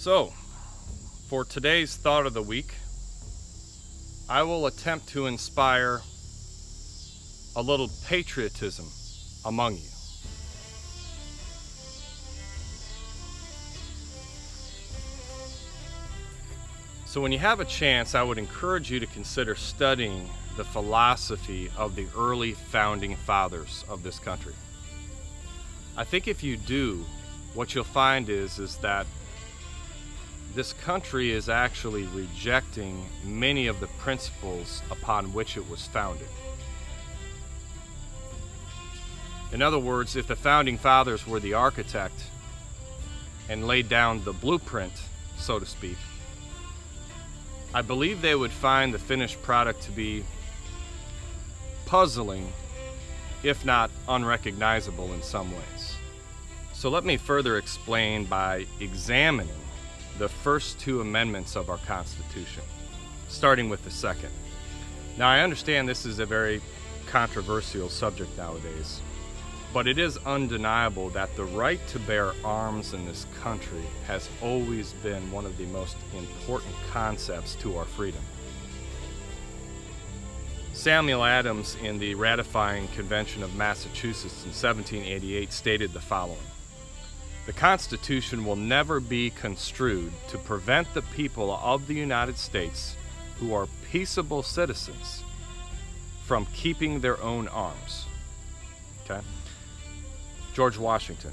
So, for today's thought of the week, I will attempt to inspire a little patriotism among you. So when you have a chance, I would encourage you to consider studying the philosophy of the early founding fathers of this country. I think if you do, what you'll find is that this country is actually rejecting many of the principles upon which it was founded. In other words, if the founding fathers were the architect and laid down the blueprint, so to speak, I believe they would find the finished product to be puzzling, if not unrecognizable in some ways. So let me further explain by examining the first two amendments of our Constitution, starting with the second. Now, I understand this is a very controversial subject nowadays, but it is undeniable that the right to bear arms in this country has always been one of the most important concepts to our freedom. Samuel Adams, in the ratifying Convention of Massachusetts in 1788, stated the following: "The Constitution will never be construed to prevent the people of the United States, who are peaceable citizens, from keeping their own arms." Okay? George Washington,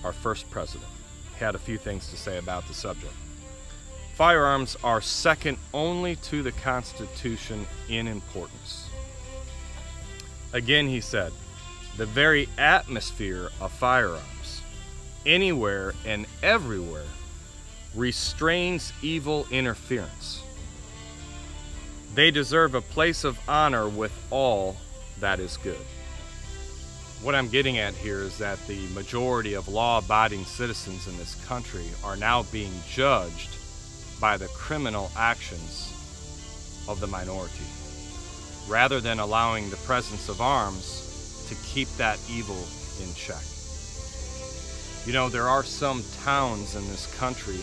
our first president, had a few things to say about the subject. Firearms are second only to the Constitution in importance. Again, he said, "The very atmosphere of firearms, anywhere and everywhere, restrains evil interference. They deserve a place of honor with all that is good." What I'm getting at here is that the majority of law-abiding citizens in this country are now being judged by the criminal actions of the minority, rather than allowing the presence of arms to keep that evil in check. You know, there are some towns in this country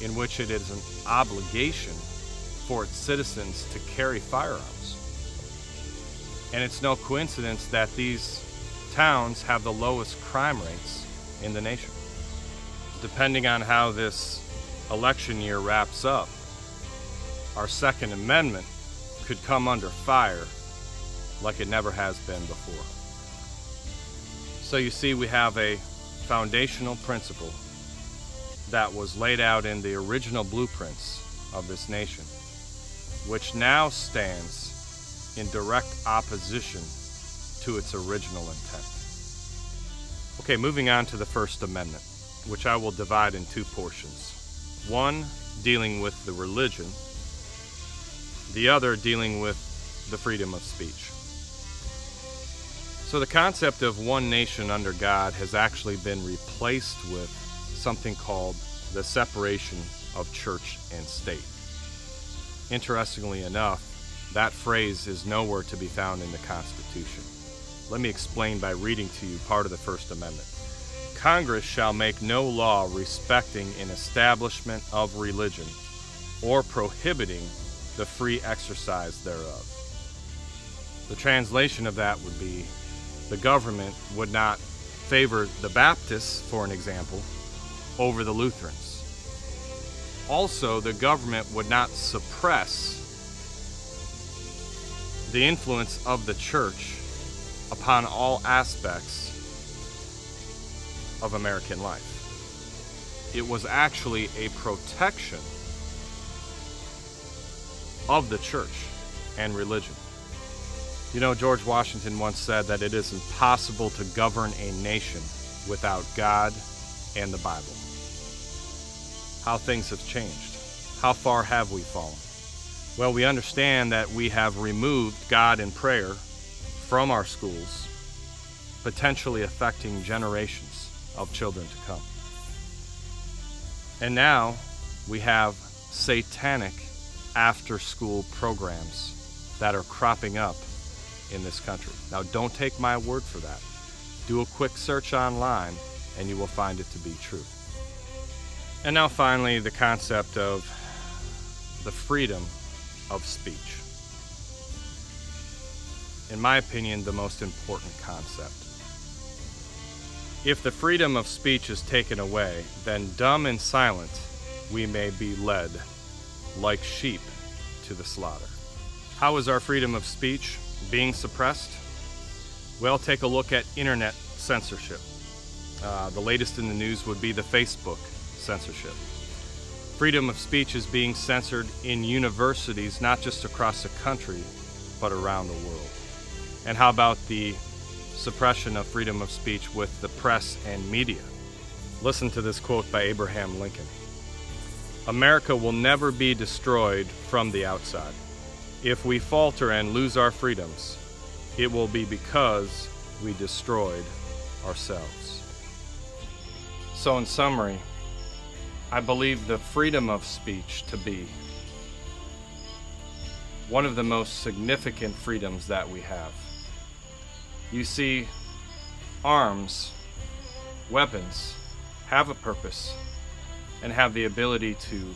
in which it is an obligation for its citizens to carry firearms. And it's no coincidence that these towns have the lowest crime rates in the nation. Depending on how this election year wraps up, our Second Amendment could come under fire like it never has been before. So you see, we have a foundational principle that was laid out in the original blueprints of this nation, which now stands in direct opposition to its original intent. Okay, moving on to the First Amendment, which I will divide in two portions. One dealing with the religion, the other dealing with the freedom of speech. So the concept of one nation under God has actually been replaced with something called the separation of church and state. Interestingly enough, that phrase is nowhere to be found in the Constitution. Let me explain by reading to you part of the First Amendment. "Congress shall make no law respecting an establishment of religion or prohibiting the free exercise thereof." The translation of that would be, the government would not favor the Baptists, for an example, over the Lutherans. Also, the government would not suppress the influence of the church upon all aspects of American life. It was actually a protection of the church and religion. You know, George Washington once said that it is impossible to govern a nation without God and the Bible. How things have changed. How far have we fallen? Well, we understand that we have removed God and prayer from our schools, potentially affecting generations of children to come. And now we have satanic after-school programs that are cropping up in this country. Now, don't take my word for that. Do a quick search online and you will find it to be true. And now finally, the concept of the freedom of speech. In my opinion, the most important concept. If the freedom of speech is taken away, then dumb and silent we may be led, like sheep, to the slaughter. How is our freedom of speech being suppressed? Well, take a look at internet censorship. The latest in the news would be the Facebook censorship. Freedom of speech is being censored in universities, not just across the country, but around the world. And how about the suppression of freedom of speech with the press and media? Listen to this quote by Abraham Lincoln. America will never be destroyed from the outside. If we falter and lose our freedoms, it will be because we destroyed ourselves. So in summary, I believe the freedom of speech to be one of the most significant freedoms that we have. You see, arms, weapons, have a purpose and have the ability to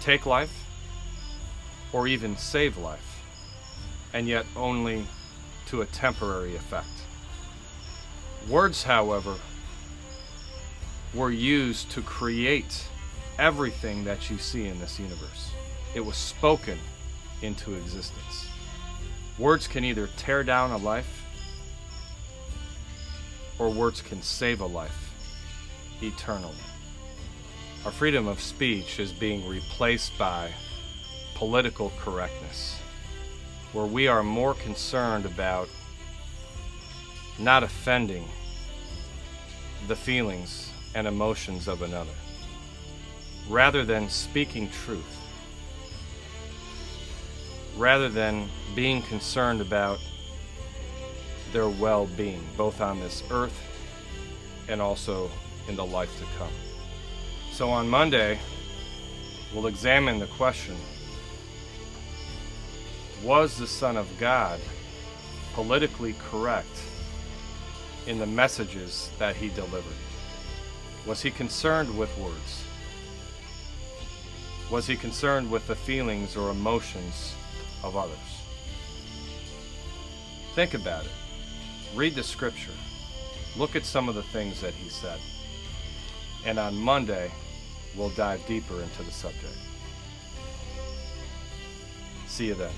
take life or even save life, and yet only to a temporary effect. Words, however, were used to create everything that you see in this universe. It was spoken into existence. Words can either tear down a life, or words can save a life eternally. Our freedom of speech is being replaced by political correctness, where we are more concerned about not offending the feelings and emotions of another, rather than speaking truth, rather than being concerned about their well-being, both on this earth and also in the life to come. So on Monday, we'll examine the question, was the Son of God politically correct in the messages that he delivered? Was he concerned with words? Was he concerned with the feelings or emotions of others? Think about it. Read the scripture. Look at some of the things that he said. And on Monday, we'll dive deeper into the subject. See you then.